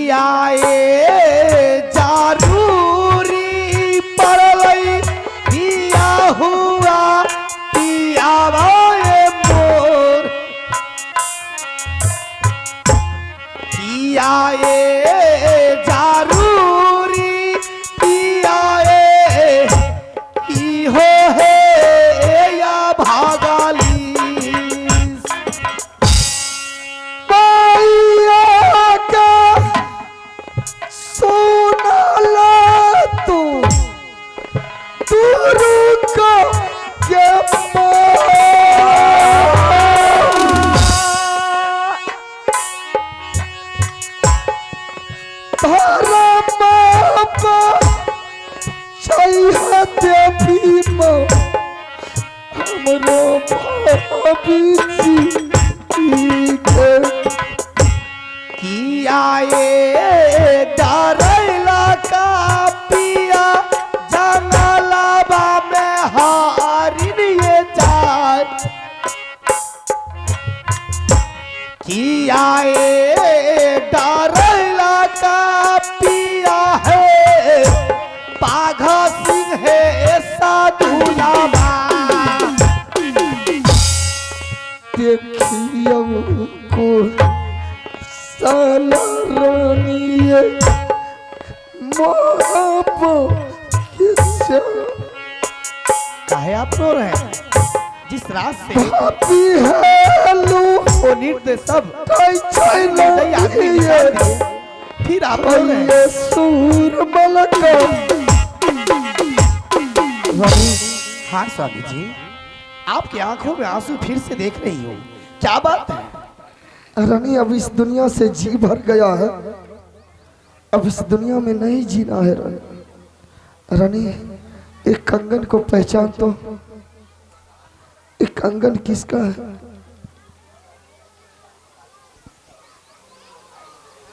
पियाए जरूरी पड़लई पिया हुआ पियावाए मोर पियाए जरूरी पियाए की हो है या भागाली डरैला का पिया जंगलबा में हारिन ये जाए कियाए डरैला का पिया है बाघ सिंह है साधुलाबा देखियो को साला रानिए काहे आप रो रहे हैं? जिस रात से वो नृत्य सब फिर आप रो रहे हैं। हाँ स्वामी जी, आपकी आंखों में आंसू फिर से देख रही हूँ, क्या बात है? रानी अब इस दुनिया से जी भर गया है, अब इस दुनिया में नहीं जीना है रानी। रानी एक कंगन को पहचान तो, एक कंगन किसका है?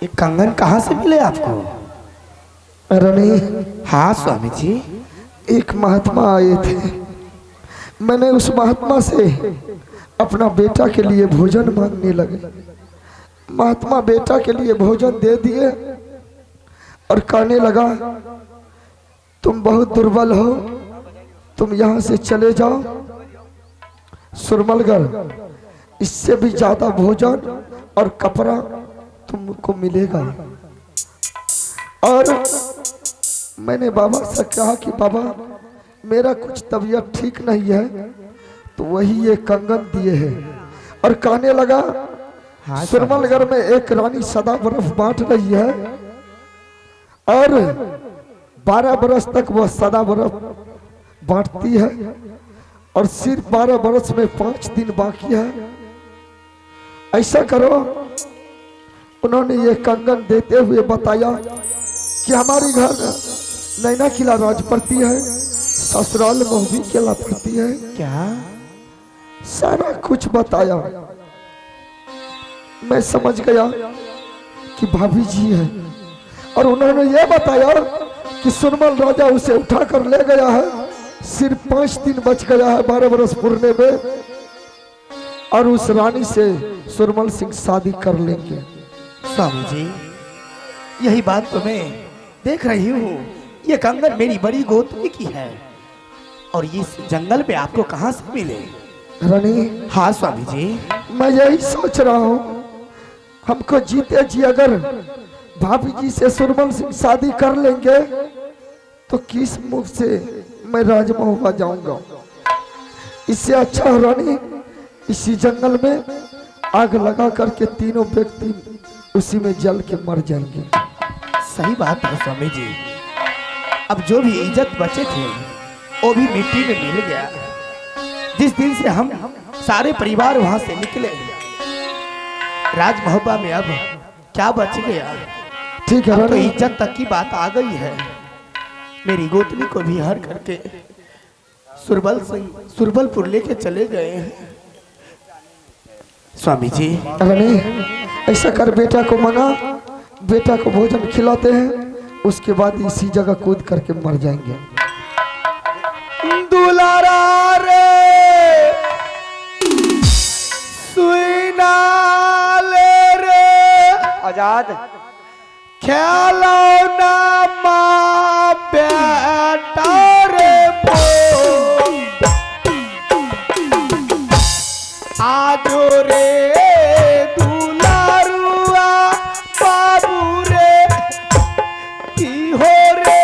एक कंगन कहाँ से मिले आपको? रानी हाँ स्वामी जी, एक महात्मा आए थे, मैंने उस महात्मा से अपना बेटा के लिए भोजन मांगने लगे। महात्मा बेटा के लिए भोजन दे दिए और कहने लगा तुम बहुत दुर्बल हो, तुम यहाँ से चले जाओ सुरमलगढ़, इससे भी ज्यादा भोजन और कपड़ा तुमको मिलेगा। और मैंने बाबा से कहा कि बाबा मेरा कुछ तबीयत ठीक नहीं है, तो वही ये कंगन दिए हैं। और कहने लगा हाँ, सुरमलगढ़ में एक रानी सदा बर्फ बांट रही है और 12 बरस तक वह सदा बर्फ बांटती है और सिर्फ 12 बरस में 5 दिन बाकी है। ऐसा करो, उन्होंने ये कंगन देते हुए बताया कि हमारी घर नैना किला राजपड़ती है, ससुराल मोहबी किला पड़ती है। क्या? सारा कुछ बताया। मैं समझ गया कि भाभी जी है, और उन्होंने ये बताया कि सुरमल राजा उसे उठाकर ले गया है, सिर्फ 5 दिन बच गया है 12 बरस पूरने में, और उस रानी से सुरमल सिंह शादी कर लेंगे। स्वामी जी, यही बात तो मैं देख रही हूँ। ये कंगन मेरी बड़ी गोतनी की है, और ये इस जंगल में आपको कहाँ से मिले? रानी हाँ स्वामी जी, मैं यही सोच रहा हूँ, हमको जीते जी अगर भाभी जी से सुरमल सिंह शादी कर लेंगे तो किस मुख से मैं राजमहुआ जाऊंगा। इससे अच्छा है रानी, इसी जंगल में आग लगा करके तीनों व्यक्ति उसी में जल के मर जाएंगे। सही बात है स्वामी जी। अब जो भी इज्जत बचे थे वो भी मिट्टी में मिल गया। जिस दिन से हम सारे परिवार वहां से निकले, राजमहबा में अब क्या बच गया? ठीक है, तो इज्जत तक की बात आ गई है। मेरी गोतनी को भी हर करके सुरबलपुर लेके चले गए हैं। स्वामी जी, रानी ऐसा कर, बेटा को मना, बेटा को भोजन खिलाते हैं, उसके बाद इसी जगह कूद करके मर जाएंगे। दुलारा रे सुईना ले रे आजाद, खेलौना माँ बेटा रे आजो रे दुलारुआ बाबू रे की हो रे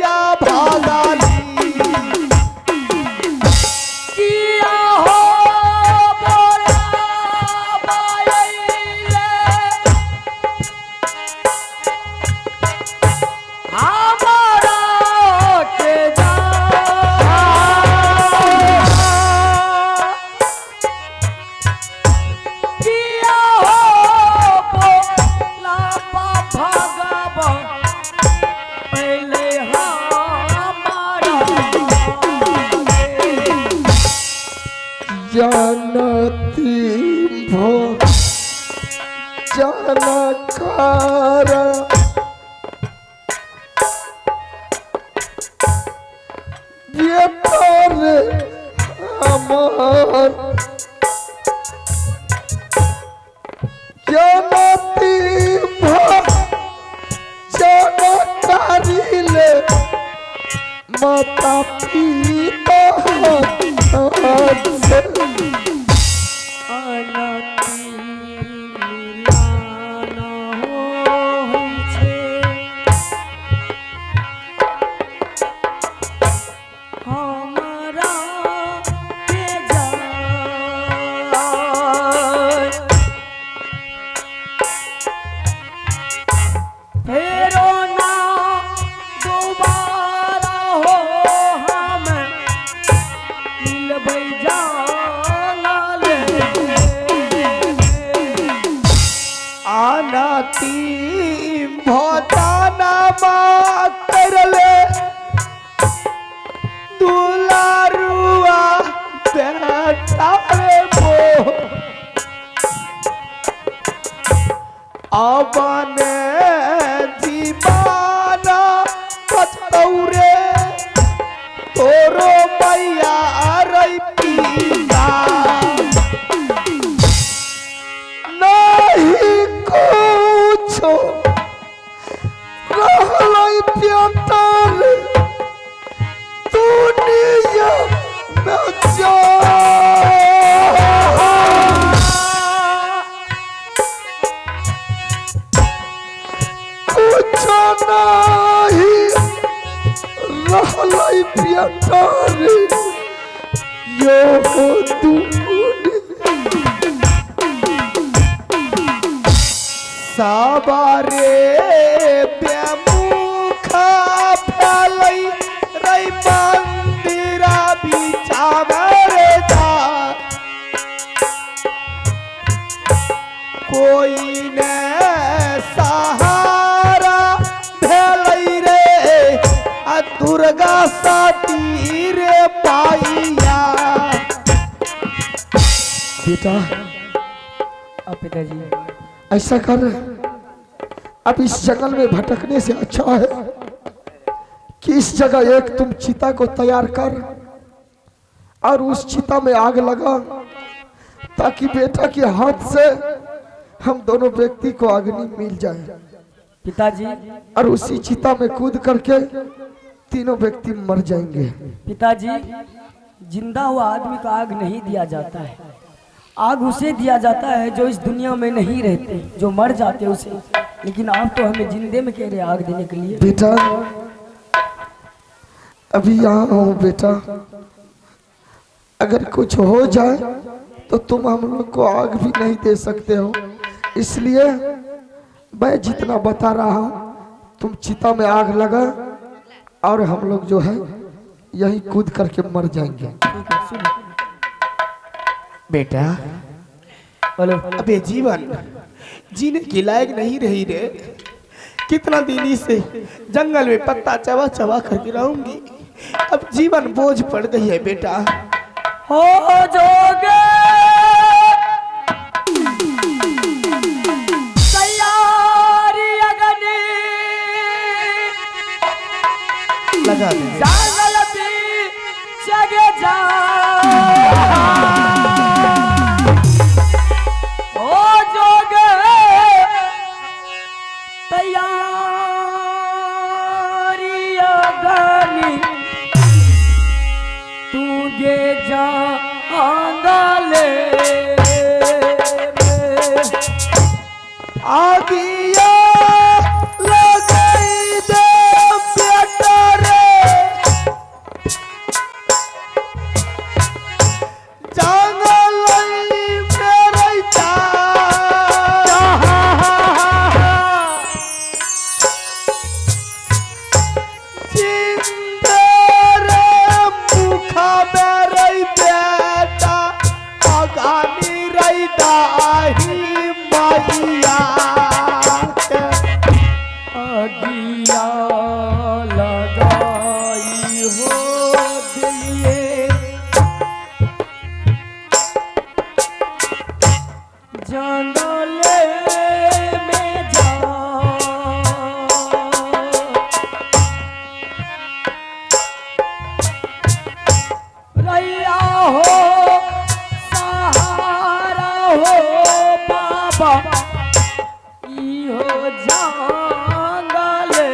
या भागाली किया हो बोला बायले हमारा के जा किया हो बोला भगवा पहले हमारा जानती भो जानकार बेकार हमार जानती भो जानकारी ले माता पिता हाथ से अनति मिलाना हो छे हमरा के जाय फेरो ना दोबारा हो हम मिलबै जाले आनाती भोताना माँ करले दुलारुआ बेटा रे बो अबने जीवाना पतौरे तोरो मैया रई पीता नहीं कुछ रहलै प्यार दुनिया में जा कुछ नहीं रहलै प्यार यो दुनिया साबारे बेमुखा फैलै रई मंदिरा बिचावे जा कोई ने सहारा भेलै रे आ दुर्गा साती रे पाइया बेटा अब पिताजी ऐसा कर अब इस जंगल में भटकने से अच्छा है कि इस जगह एक तुम चिता को तैयार कर और उस चिता में आग लगा ताकि बेटा के हाथ से हम दोनों व्यक्ति को अग्नि मिल जाए पिताजी और उसी चिता में कूद करके तीनों व्यक्ति मर जाएंगे। पिताजी जिंदा हुआ आदमी को आग नहीं दिया जाता है, आग उसे दिया जाता है जो इस दुनिया में नहीं रहते, जो मर जाते उसे। लेकिन आप तो हमें जिंदे में कह रहे आग देने के लिए। बेटा अभी यहाँ हो बेटा, अगर कुछ हो जाए तो तुम हम लोग को आग भी नहीं दे सकते हो, इसलिए मैं जितना बता रहा हूँ तुम चिता में आग लगा और हम लोग जो है यही कूद करके मर जाएंगे। बेटा बोलो। अबे जीवन जीने की लायक नहीं रही रे, कितना दिन से जंगल में पत्ता चबा चबा करके रहूंगी, अब जीवन बोझ पड़ गई है बेटा। हो जोगे तैयारी अगनी लगा दे जंगल भी जगे जा तैयारी अगनी तू गे जांगले आगिया लगाई दे बेटा रे जंगलई मेरे जा जिंदे रे मुखा मेरे बेटा आगानी रही दाही मैया अगिया लगाई हो दिलिए जंगले में जा रैया हो सहारा हो बाबा इहो जंगले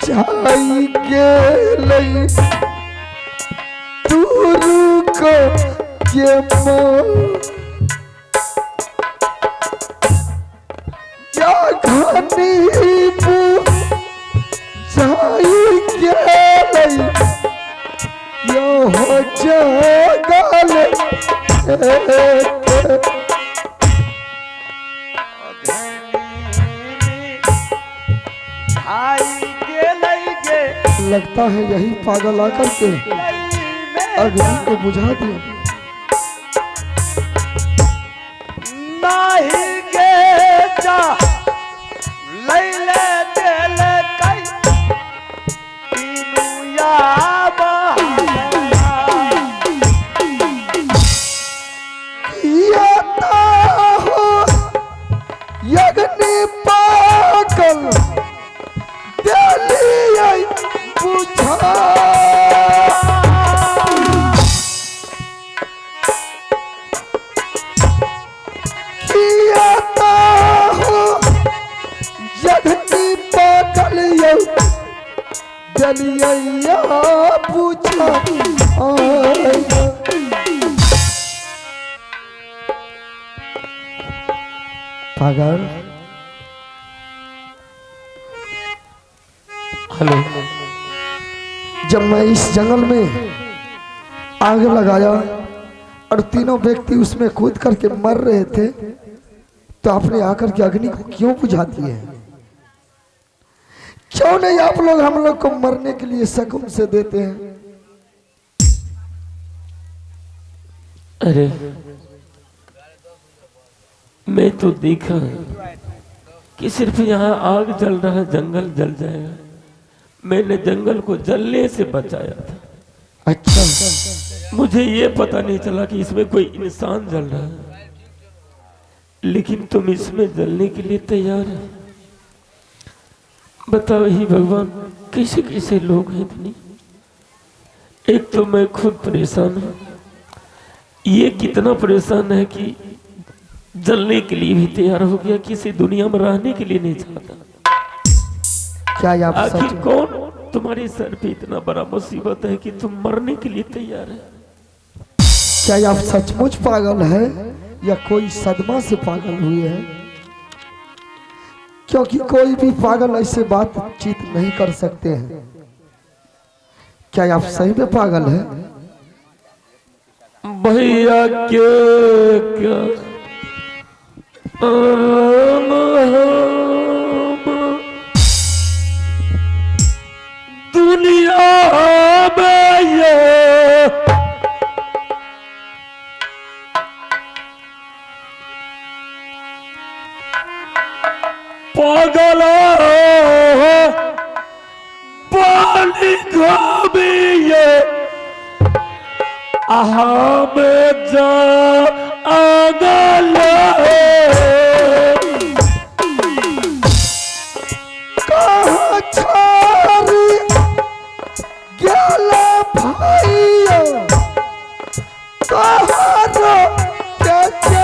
चाई गेलै तुरु को के या घनी चाई गेलै यो हो जगल लगता है यही पागल आकर के अग्नि को बुझा दिया। नहीं गे जा लैले दिल कई तीनू या हो यज्ञ पागल दिलियै बुझा जलिया पूछा पागल। हेलो, जब मैं इस जंगल में आग लगाया और तीनों व्यक्ति उसमें कूद करके मर रहे थे तो आपने आकर के अग्नि को क्यों बुझाती है? क्यों नहीं आप लोग हम लोग को मरने के लिए शकुन से देते हैं? अरे मैं तो देखा कि सिर्फ यहाँ आग जल रहा, जंगल जल जाएगा। मैंने जंगल को जलने से बचाया था। अच्छा, मुझे ये पता नहीं चला कि इसमें कोई इंसान जल रहा है, लेकिन तुम इसमें जलने के लिए तैयार है। बताओ ही भगवान, कैसे कैसे लोग हैं इतनी। एक तो मैं खुद परेशान हूँ, ये कितना परेशान है कि जलने के लिए भी तैयार हो गया, किसी दुनिया में रहने के लिए नहीं चाहता। क्या ये आप आखिर सच कौन तुम्हारे सर पे इतना बड़ा मुसीबत है कि तुम मरने के लिए तैयार है? क्या ये आप सचमुच पागल है या कोई सदमा से पागल हुए हैं? क्योंकि कोई भी पागल ऐसे बातचीत नहीं कर सकते हैं। क्या ये आप सही में पागल है? भैया के क्या दुनिया में ये पागल पानी खाबिए हम जा अगल कहाँ छोरी गेला भाइया तोहरो के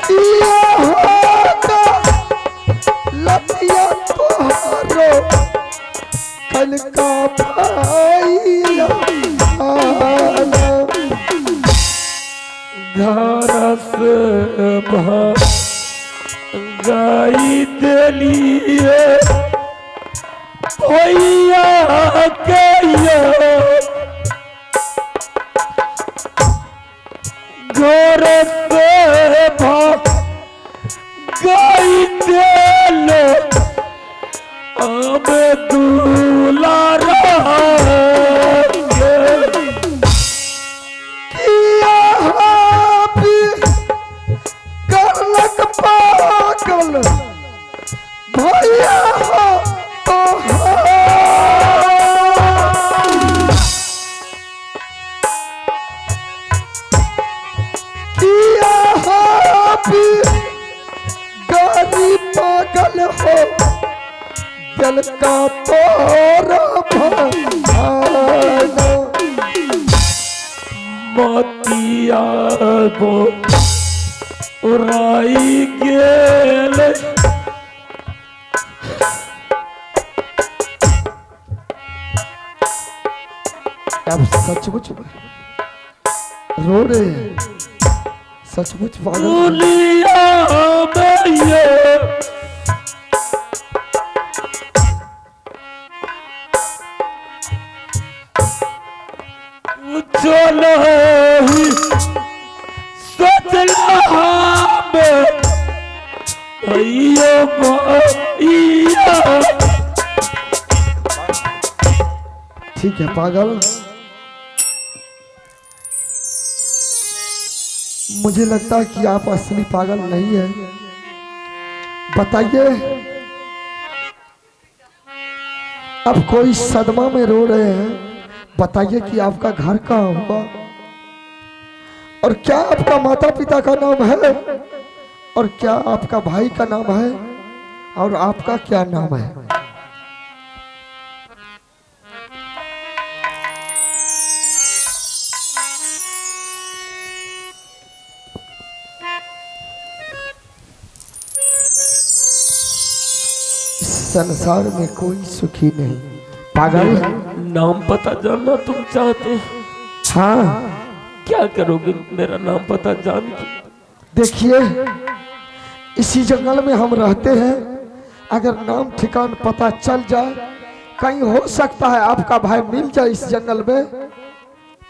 किया होगा लतिया तोहरो कल का भाइया घर से गाई दिलिए भैया के घर से गाई दिलो अब दुलारा करलक पागल भैया हो किया हो भी गाड़ी पागल हो दिल का तोरा भाना मतिया बो उड़ाई गेल अब सचमुच रो रहे हैं, सचमुच पागल दुनिया में ये चलो ही सोचला में भैया भैया। ठीक है पागल, मुझे लगता है कि आप असली पागल नहीं है। बताइए, अब कोई सदमा में रो रहे हैं, बताइए कि आपका घर कहाँ हुआ और क्या आपका माता पिता का नाम है और क्या आपका भाई का नाम है और आपका क्या नाम है? संसार में कोई सुखी नहीं। पागल, नाम पता जानना तुम चाहते हो? हाँ क्या करोगे मेरा नाम पता जान के? देखिए, इसी जंगल में हम रहते हैं, अगर नाम ठिकान पता चल जाए, कहीं हो सकता है आपका भाई मिल जाए इस जंगल में,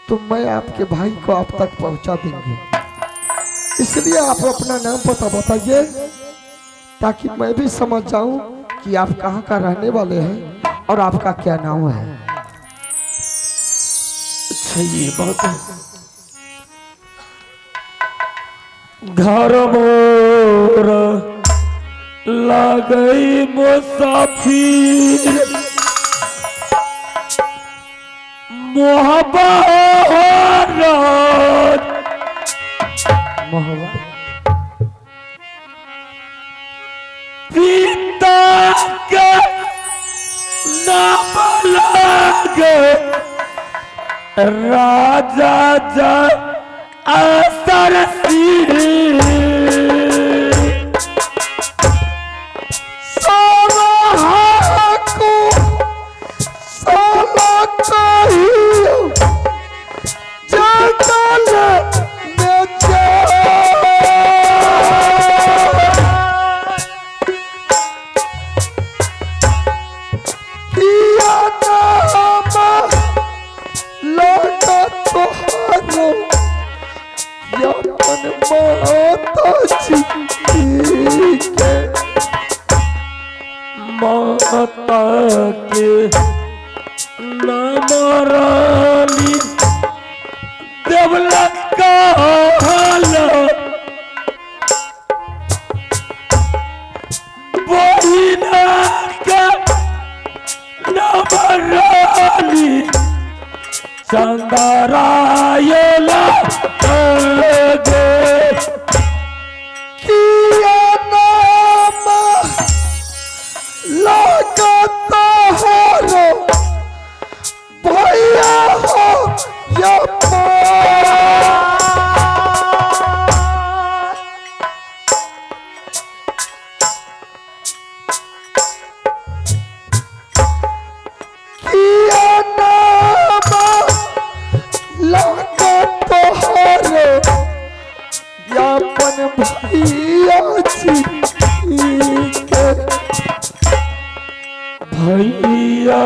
तो मैं आपके भाई को आप तक पहुंचा देंगे। इसलिए आप अपना नाम पता बताइए ताकि मैं भी समझ जाऊं कि आप कहाँ का रहने वाले हैं और आपका क्या नाम है। अच्छा ये बात है। घर मोर लागई मुसाफिर मोहब्बत मोहब्बत पिता के नाम लागे राजा जा असर सिंह माता के नाम रानी देवला का बहिना का नाम रानी चंदरायला भैया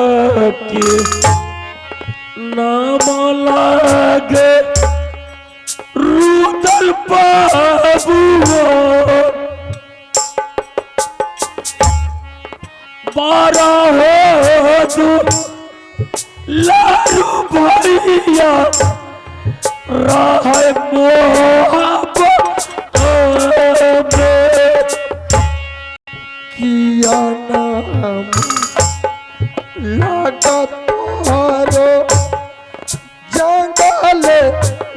के नाम लागे रुदल बाबुआ 12 हो तू लालू भैया राह मोहब्बत किया नाम लगा तोहारो जंगल में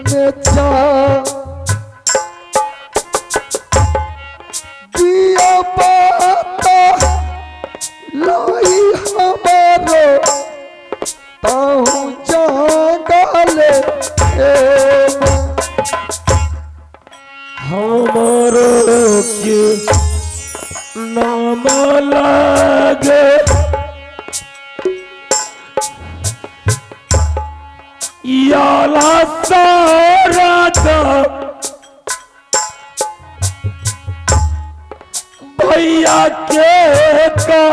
जा दिया बात लाई हमारो ताहू जंगल हमारो के नाम लागे याला सारा भैया के का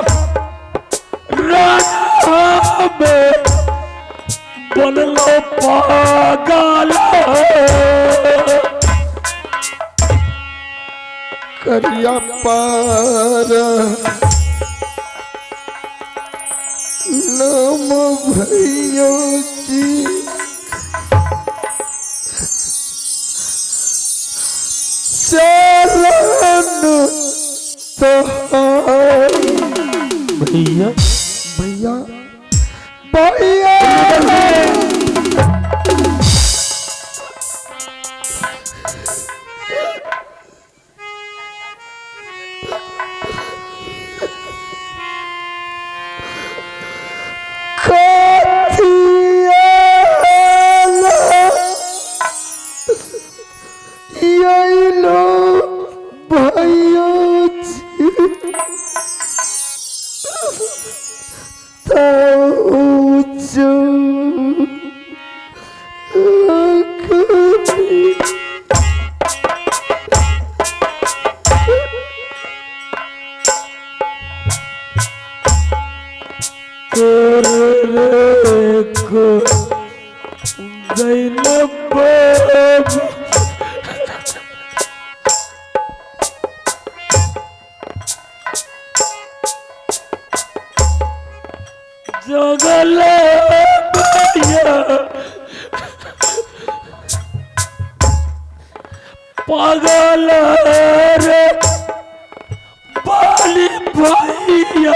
राजा में बनलो पागल करिया पार नाम भैया की चरण तोहारी भैया भैया भैया जगल पागल रे बाली भैया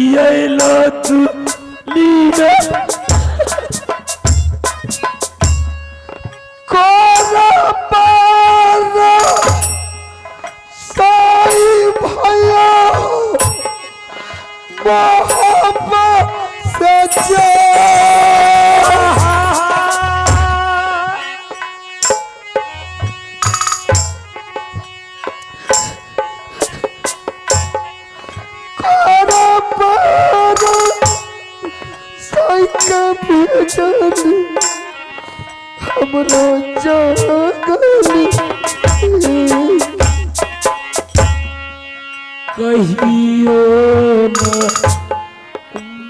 ये लो तू लीला कोरा मोहब्बत से जो हमरो जागल कहियो न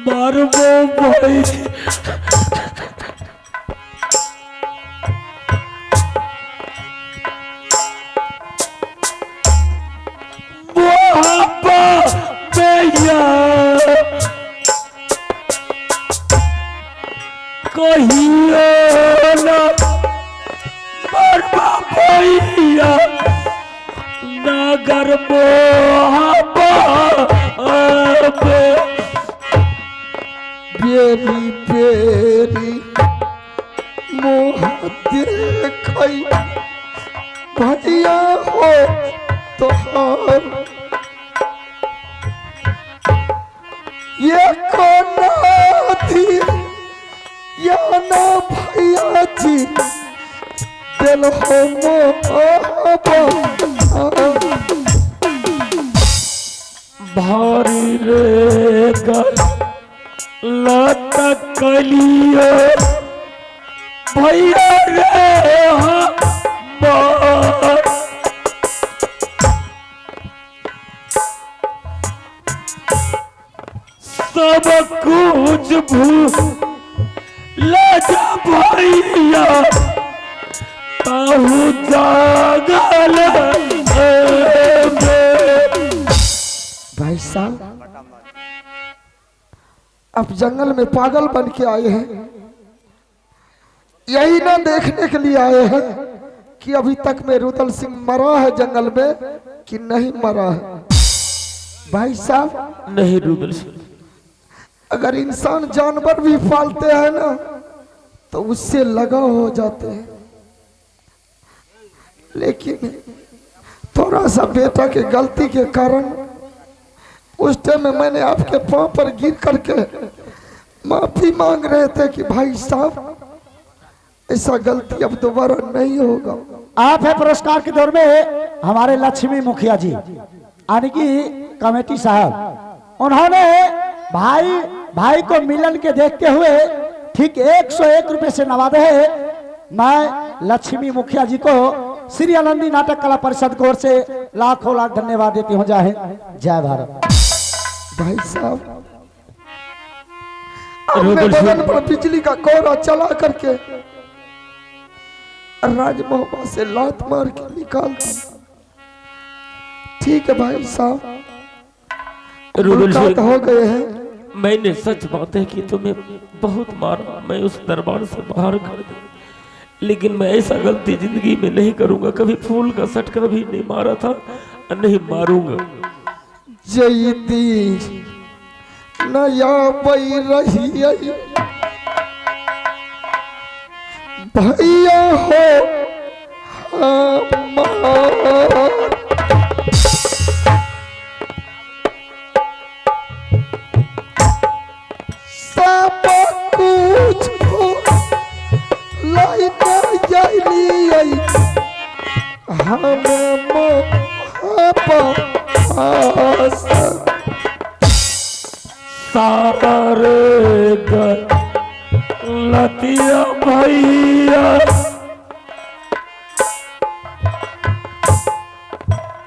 मरबो भाई कहियो न मरबो भैया नगर बेरी बेरी मोह देखै भैया हो तोहर ये कोना थी या ना भैया जी दिल हो मोहब्बत भारी रे लटकलियो भैया रे सब कुछ भूल जा भैया ताहू जागल भाई साहब अब जंगल में पागल बन के आए हैं, यही ना देखने के लिए आए हैं कि अभी तक में रुदल सिंह मरा है जंगल में कि नहीं मरा है। भाई साहब नहीं रुदल सिंह, अगर इंसान जानवर भी पालते हैं ना तो उससे लगाव हो जाते हैं, लेकिन थोड़ा सा बेटा के गलती के कारण उस टाइम में मैंने आपके पांव पर गिर करके माफी मांग रहे थे कि भाई साहब ऐसा गलती अब दोबारा नहीं होगा। आप है पुरस्कार के दौर में हमारे लक्ष्मी मुखिया जी यानी कि कमेटी साहब, उन्होंने भाई को मिलन के देखते हुए ठीक 101 रुपए से नवाजे है। मैं लक्ष्मी मुखिया जी को श्री आनंदी नाटक कला परिषद की ओर से लाखों लाख धन्यवाद देती हूँ। जय भारत। भाई साहब अपने बदन पर बिजली का कोहरा चला करके राजमहल से लात मार के निकाल दी। ठीक है भाई साहब, मुलाकात हो गए हैं। मैंने सच बात है कि तुम्हें बहुत मारा, मैं उस दरबार से बाहर कर दूं, लेकिन मैं ऐसा गलती जिंदगी में नहीं करूंगा। कभी फूल का सटका भी नहीं मारा था और नहीं मारूंगा। जयती नया बई रही भैया हो हमार, सब कुछ हम सारे लतिया भैया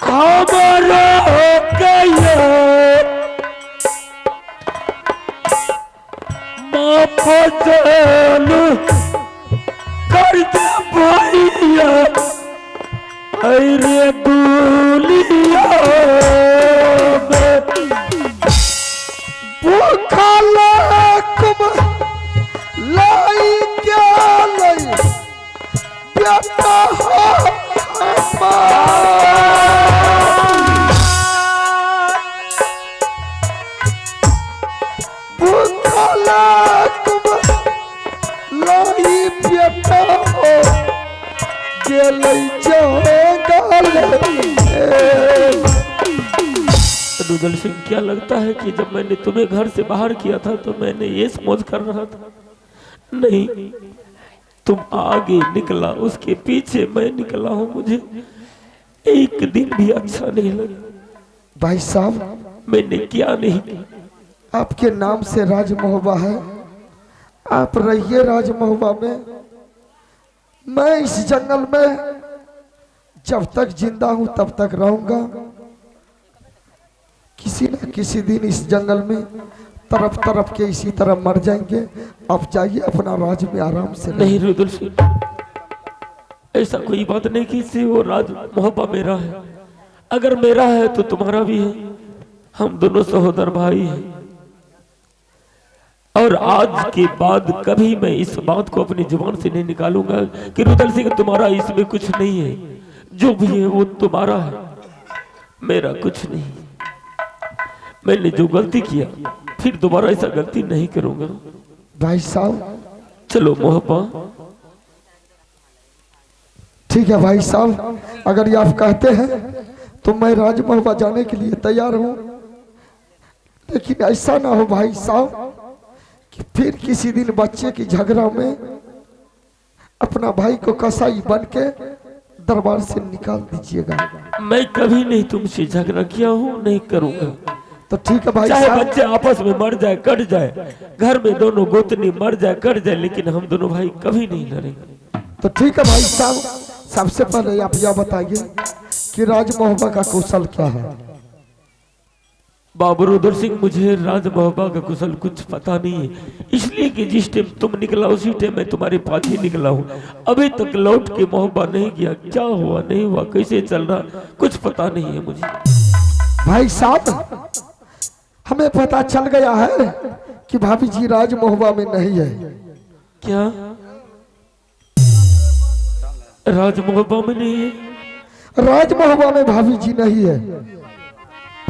हमारा गया माफ चलू कर दे भैया अरे दुलिया लाई क्या लाई बेटा हो लाई बेटा हो जे लई जो गाले रुदल सिंह, क्या लगता है कि जब मैंने तुम्हें घर से बाहर किया था तो मैंने ये समझ कर रहा था? नहीं, तुम आगे निकला, उसके पीछे मैं निकला हूं। मुझे एक दिन भी अच्छा नहीं लगा। भाई साहब, मैंने क्या नहीं किया। आपके नाम से राज महोबा है, आप रहिए राज महोबा में। मैं इस जंगल में जब तक जिंदा हूं तब तक रहूंगा। किसी न किसी दिन इस जंगल में तरफ तरफ के इसी तरह मर जाएंगे। आप जाइए अपना राज में आराम से। नहीं रुदल सिंह, ऐसा कोई बात नहीं कि से वो राज मोहब्बा मेरा है। अगर मेरा है तो तुम्हारा भी है। हम दोनों सहोदर भाई हैं। और आज के बाद कभी मैं इस बात को अपनी जुबान से नहीं निकालूंगा कि रुदल सिंह तुम्हारा इसमें कुछ नहीं है। जो भी है वो तुम्हारा है, मेरा कुछ नहीं। मैंने जो गलती किया फिर दोबारा ऐसा गलती नहीं करूंगा। भाई साहब, चलो मोहब्बा। ठीक है भाई साहब, अगर ये आप कहते हैं तो मैं राज महोबा जाने के लिए तैयार हूं। लेकिन ऐसा ना हो भाई साहब कि फिर किसी दिन बच्चे की झगड़ा में अपना भाई को कसाई बन के दरबार से निकाल दीजिएगा। मैं कभी नहीं तुमसे झगड़ा किया हूँ, नहीं करूंगा। तो ठीक है भाई चाहे साहब, बच्चे आपस में मर जाए कट जाए, घर में दोनों गोतनी मर जाए कट जाए, लेकिन हम दोनों भाई कभी नहीं लड़ेंगे। तो ठीक है भाई साहब, सबसे पहले आप यह बताइए कि राज महोबा का कौशल क्या है। बाबू रुदल सिंह, मुझे राज मोहब्बा का कुशल कुछ पता नहीं है, इसलिए कि जिस टाइम तुम निकला उसी टाइम मैं तुम्हारे पास ही निकला हूँ। अभी तक लौट के मोहब्बा नहीं किया। क्या हुआ नहीं हुआ, कैसे चल रहा, कुछ पता नहीं है मुझे। भाई साहब, हमें पता चल गया है कि भाभी जी राज महोबा में नहीं है। क्या राज मोहब्बा में नहीं है? राज महोबा में भाभी जी नहीं है।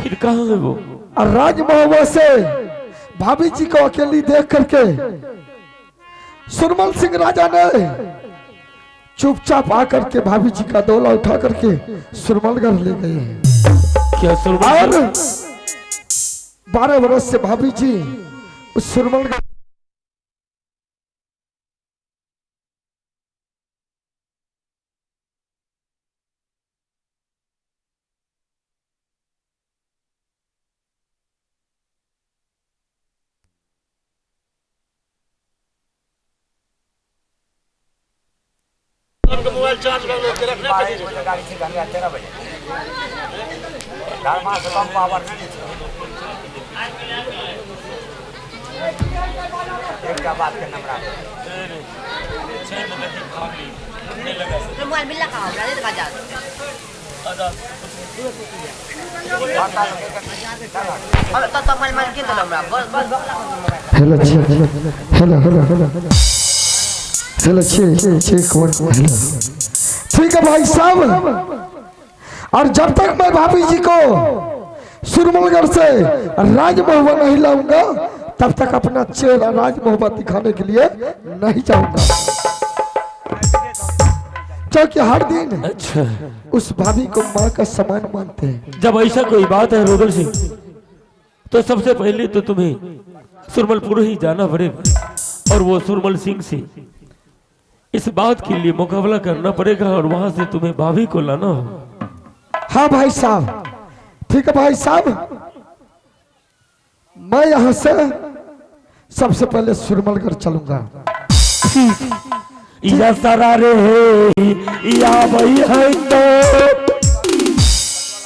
फिर कहाँ है वो? और राज महोबा से भाभी जी को अकेली देख करके सुरमल सिंह राजा ने चुपचाप आकर के भाभी जी का डोला उठा करके सुरमलगढ़ ले गए हैं। क्या सुरमल? और 12 वर्ष से भाभी जी उस सुरमलगढ़ मोबाइल चार्ज कर लो के रखना पड़ेगा। गाड़ी से गाड़ी 13 बजे घर में कम पावर नहीं एक का बात करना पड़ा। मोबाइल मिला कहां है? लगा जा तो मैं मान के तो हमरा बस hello hello hello hello hello ठीक है भाई साहब। और जब तक मैं भाभी जी को सुरमलगढ़ से राज महोबा नहीं लाऊंगा तब तक अपना चेहरा राज महोबा दिखाने के लिए नहीं जाऊंगा। क्योंकि हर दिन अच्छा, उस भाभी को माँ का समान मानते हैं। जब ऐसा कोई बात है रुदल सिंह, तो सबसे पहले तो तुम्हें सुरमलपुर ही जाना पड़ेगा और वो सुरमल सिंह से इस बात के लिए मुकाबला करना पड़ेगा और वहां से तुम्हें भाभी को लाना हो। हाँ भाई साहब, ठीक है भाई साहब। मैं यहां से सबसे पहले सुरमलगढ़ चलूंगा। या सारा रे या भाई है तो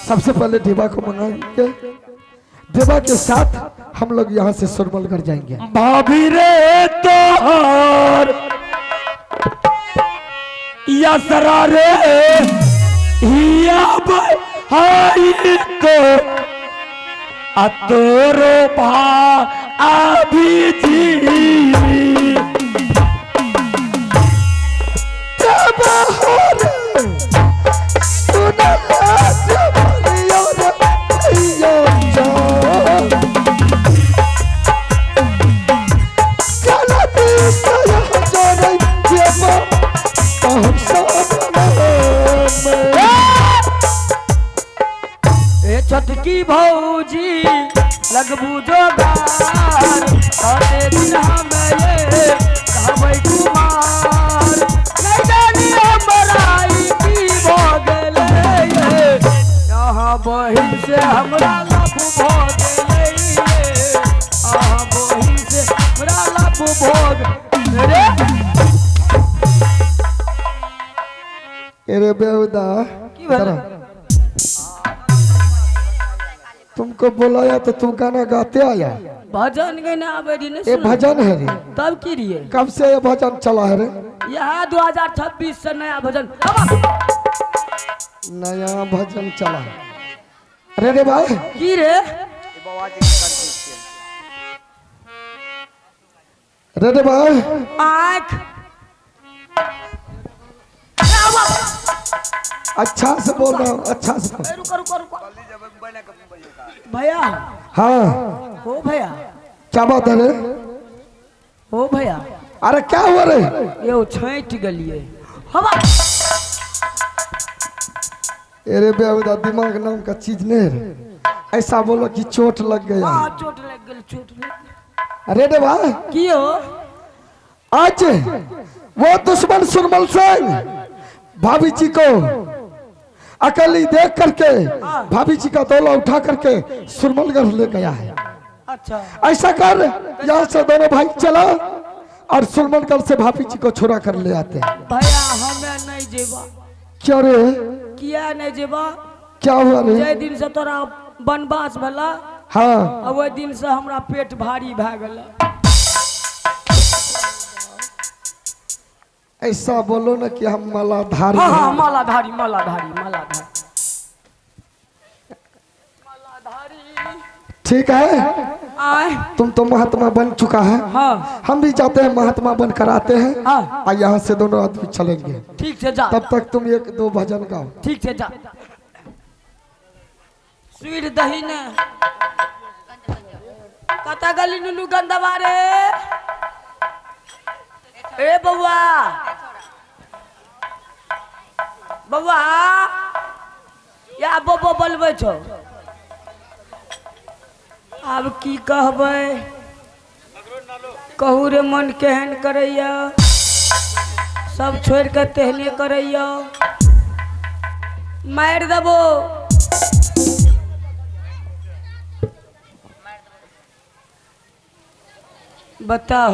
सबसे पहले देवा को मंगाएंगे। देवा के साथ हम लोग यहाँ से सुरमलगढ़ जाएंगे। भाभी रे तो या सारा रे या भाई तो अतोरो भा अभी जी चटकी भौजी लगबू जोगार कहते दिन हमें ये कहबै कुमार नहीं जानी हमराई की भोगले यहाँ बहिन से हमरा लब भोगले यहाँ बहिन से हमरा लब भोग रे अरे बेहुदा की भला? तुमको बुलाया तो तुम गाना गाते आया। भजन गाना आवे री ये भजन है रे। तब की रिए कब से ये भजन चला है रे? यहाँ 2026 से नया भजन नया भजन चला है। अरे रे भाई की रे रे भाई आँख अच्छा से बोल रहा हूँ, अच्छा से बोल। रुको रुको रुको भैया हाँ हो भैया क्या बात है रे? हो भैया अरे क्या हुआ रे? ये छैट गलिए हवा अरे बेहुदा दिमाग नाम का चीज नहीं रे। ऐसा बोलो कि चोट लग गया। हाँ चोट लग गई चोट लग गई अरे रे भाई की हो आज वो दुश्मन सुरमल सिंह भाभी जी को अकेली देख करके भाभी जी का तौला उठा करके सुरमलगढ़ ले गया है। अच्छा ऐसा कर यहाँ से दोनों भाई चला और सुरमलगढ़ से भाभी जी को छुड़ा कर ले आते हैं। भैया हमें नहीं जेबा क्या रे? किया नहीं जेबा क्या हुआ रे? जे दिन से तोरा बनवास भला हाँ और वही दिन से हमरा पेट भारी भए गेल ऐसा बोलो ना कि हम मालाधारी हाँ हाँ हैं। मालाधारी मालाधारी मालाधारी ठीक है आए तुम तो महात्मा बन चुका है। हाँ हम भी जाते हैं महात्मा बन कर आते हैं हाँ और यहाँ से दोनों आदमी चलेंगे। ठीक से जा तब तक तुम एक दो भजन गाओ। ठीक से जा स्वीट दही ने कता गली नुनु गंदवा रे ए बउआ बउआ या बोबो बोलबे छो आब की कहबै कहू रे मन केहन करैया सब छोड़ के तेहने करैया मार देबो बताओ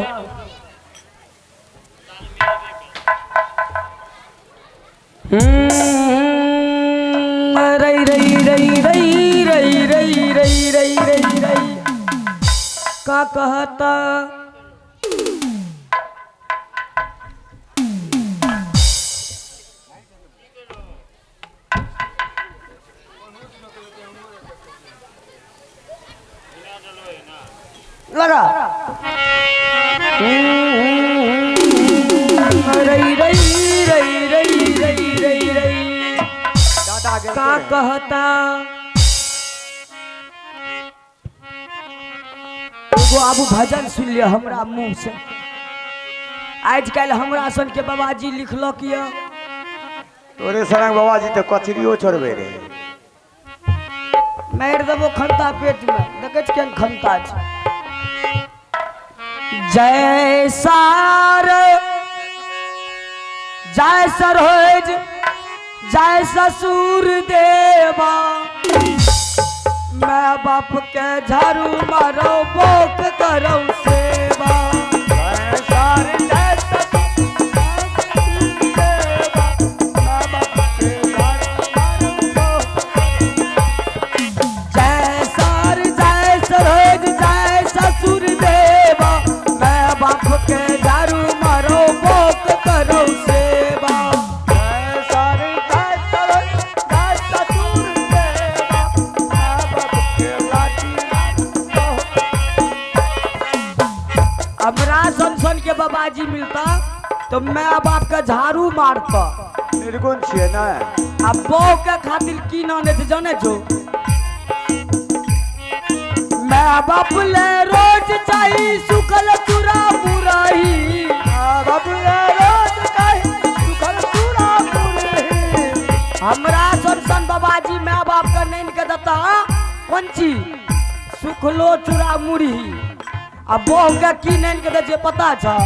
रई रई रई रई रई रई रई रई रई रई का कहता लगा रई रई रई रई रई रई रई का कहता एगो आबू भजन सुन लिया हमरा मुंह से आजकल हमरा सन के बाबाजी लिखलक ये तोरे संग बाबाजी तो कचरियो छोड़बे रे मार देबो खंता पेट में देखे केहन खंता छै जय सार जय सरोज जय ससुर देवा मैं बाप के झाड़ू मारो बोक करो सेवा जय सार जय ससुर देवा मैं बाप के झाड़ू मारो जय सार जय सरोज जय ससुर देवा मैं बाप के झाड़ू मारो बोक करो सेवा जय सार जय सरोज जय ससुर देवा मैं बाप के हमरा सन के बाबाजी मिलता तो मैं बाप का झाड़ू मारता निर्गुण छिए ना अब बहू के खातिर की नाने से जाने छो मैं बाप ले रोज चाहिए सुखल चूरा बुराई बाप ले रोज चाहिए सुखल चूरा बुराई हमरा सन बाबा जी मैं बाप का नैन के दत्ता कौन चीज सुख लो चुरा मुड़ी अब वो का की नैन के दे पता था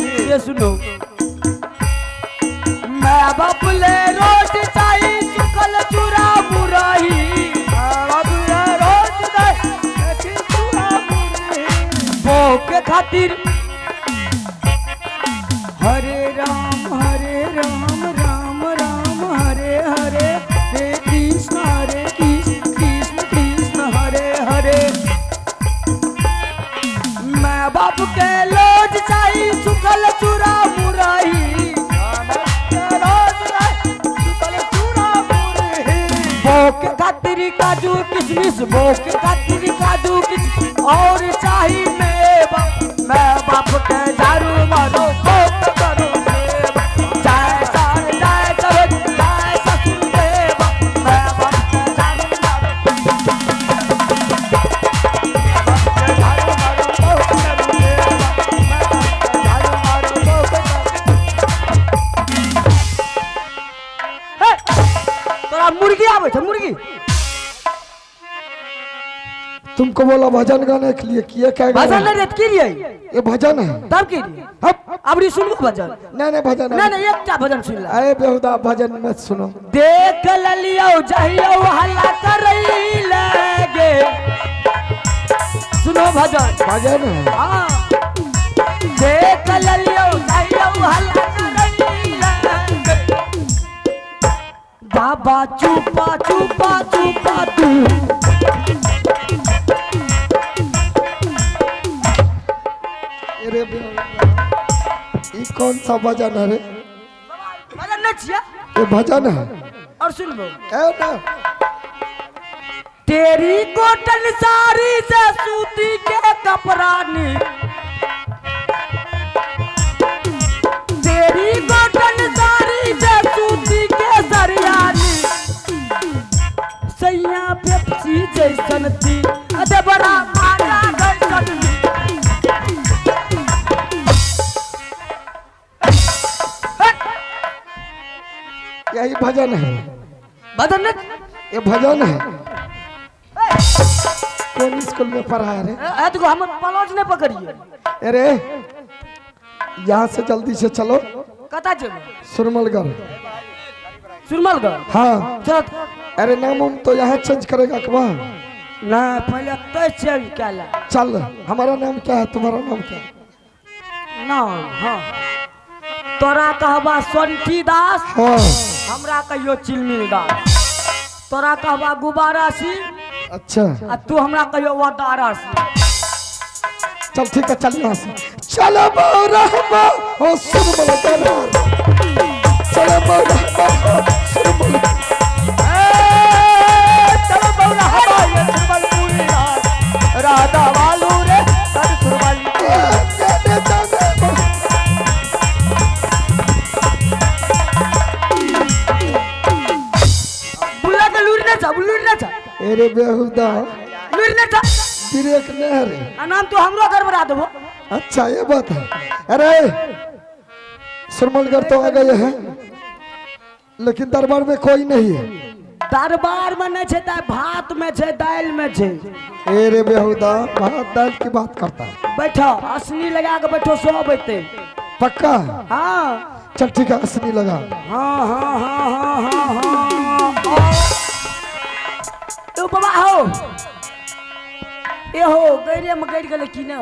ये सुनो मैं बाप ले रोट चाहिए सुखल चुरा मुराही वो के खातिर हरे राम राम राम हरे हरे हरे कृष्ण कृष्ण कृष्ण हरे हरे मैं बाप के लोज चाहिए सुखल चुरा मुराही भोग खातिर काजू किशमिश भोग खातिर काजू किशमिश और चाहिए मैं बाप के झाड़ू मारो भोग करो जय सार जय करो जय ससुर देव मैं बाप के झाड़ू मारो तोरा मुर्गी आवे छे मुर्गी तुमको बोला भजन गाने के लिए किए क्या भजन नहीं देत के लिए ये भजन है तब के लिए अब री सुनबो भजन नहीं भजन नहीं नहीं एकटा भजन सुन ले अरे बेहुदा भजन मत सुनो देख लियो जहियो हल्ला करई लगे सुनो भजन भजन है हां देख लियो जहियो हल्ला करई लगे बाबा चुपा चुपा चुपा तू अरे ये कौन सा भजन है रे भजन नहीं छिया ये भजन है और सुनबो ए ना तेरी कॉटन साड़ी से सूती के कपड़ा नी तेरी कॉटन साड़ी से सूती के सरियानी सैया पेप्सी जैसन थी अरे बड़ा मारा गैसन यही भजन है भजन ये भजन है कौन स्कूल में पढ़ा है रे देखो हम पलौज नहीं पकड़िए अरे यहाँ से जल्दी से चलो कता चलो सुरमलगढ़ सुरमलगढ़ हाँ चल अरे नाम हम तो यहाँ चेंज करेगा कब ना पहले तो चेंज कर ला चल हमारा नाम क्या है तुम्हारा नाम क्या है नाम हाँ तोरा कहबा सोंटी दास हाँ हमरा कहियो चिलमिल दास तोरा कहबा गुब्बारा सिंह अच्छा आ तू हमरा कहियो वदारा सिंह चल ठीक है चल यहाँ से चलो रहमा हो सुरमलगढ़ चलो रहमा सुरमलगढ़ चलो बौरा हवा ये सुरमलपुरी राधा वालू रे सर सुरमल बुला के लूर ना जा अरे बेहुदा लूर ना जा ब्रेक नहीं है रे नाम तो हमरो गड़बड़ा देबो अच्छा ये बात है अरे सुरमलगढ़ तो आ गए हैं लेकिन दरबार में कोई नहीं है दरबार में नहीं छे भात में छे दाल में छे अरे बेहुदा भात दाल की बात करता है बैठो असनी लगा के बैठो सो बैठते पक्का हाँ चल ठीक है असली लगा हाँ हाँ हाँ हाँ हाँ हाँ तो बाबा हो ए हो गैरे में गैर गले की न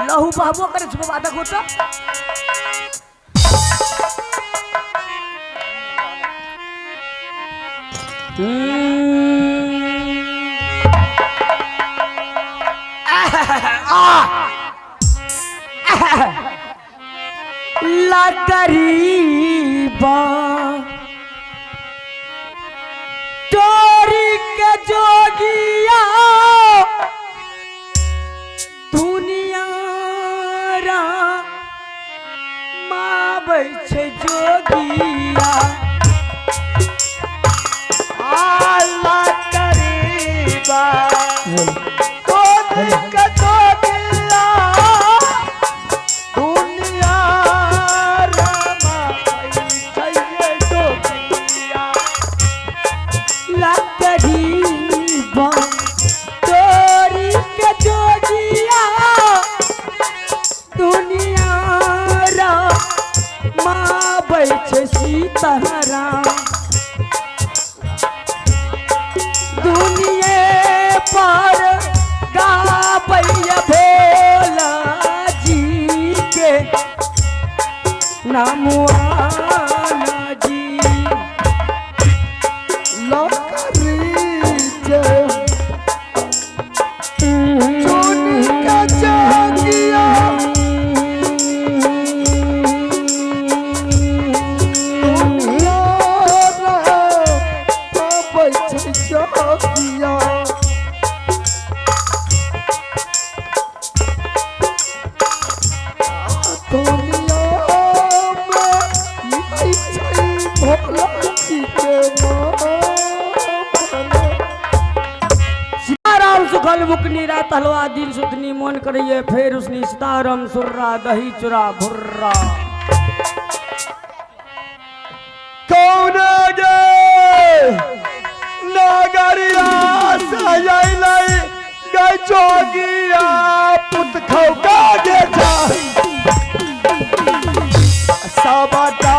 लहू बहबो करे छ बाबा देखो तो ला करीबा टोरी के जोगिया दुनिया रा माबै छै जोगिया आला करीबा टोरी के जोगिया दुनिया रा सीताराम दुनिया पर गावैया भोला जी के नामुआना जी लकड़ी जे चोनी का जागिया सीताराम सुखल मुकनी रात हलवा दिल सुधनी मन करिए फिर उसनी सीताराम सुर्रा दही चुरा भुर्रा कौन गे नगरिया सजैलै गै जोगिया पुत खौका गे जा सबटा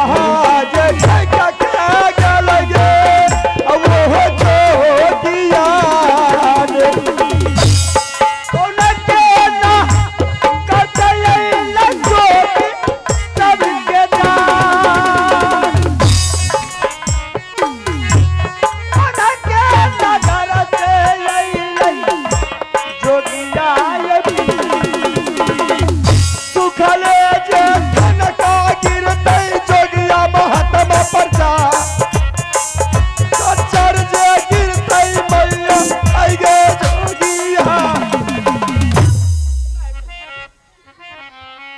जे के गेल गे वो जोगिया कौन के ना कतलै जोगी सब के जा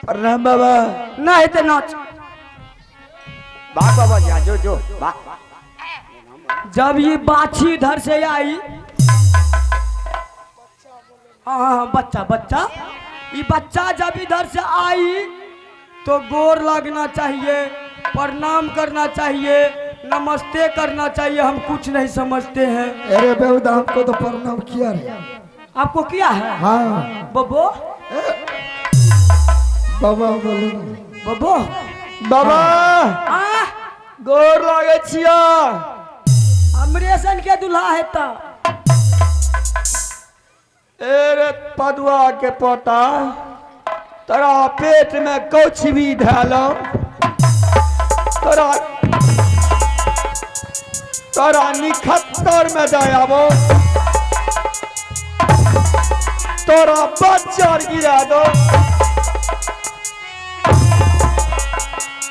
प्रणाम बाबा नहीं तो नाच बाबा जा जो जो बा जब ये बाछी इधर से आई हाँ बच्चा बच्चा ये बच्चा जब इधर से आई तो गोर लगना चाहिए प्रणाम करना चाहिए नमस्ते करना चाहिए हम कुछ नहीं समझते हैं अरे बेहुदा हमको तो प्रणाम किया रे आपको किया है हाँ बबो बाबा बोलो बबो बाबा आ गोर लागे छिया अमरेशन के दूल्हा है ता एरे पदुआ के पोता तोरा पेट में कुछ भी धालो तोरा तोरा निखत्तर में दयाबो तोरा बच्चा गिरा दो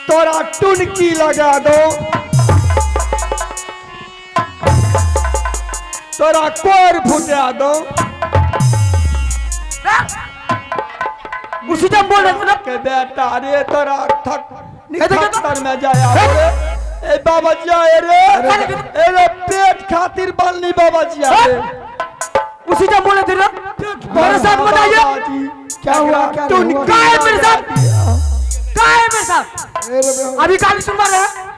तोरा टुनकी लगा दो तोरा कोर फुटा दो उसी टाइम बोल रहे थे ना के बेटा रे तोरा थक निखत्तर में जाया रे ए बाबा जाए रे ए पेट खातिर बनली बाबा जी रे उसी टाइम बोले थे ना मेरे साथ मत आइए क्या हुआ क्या कहाँ है मेरे साथ कहाँ है मेरे साथ अरे बेहुदा अभी कहानी सुनवा रहे हैं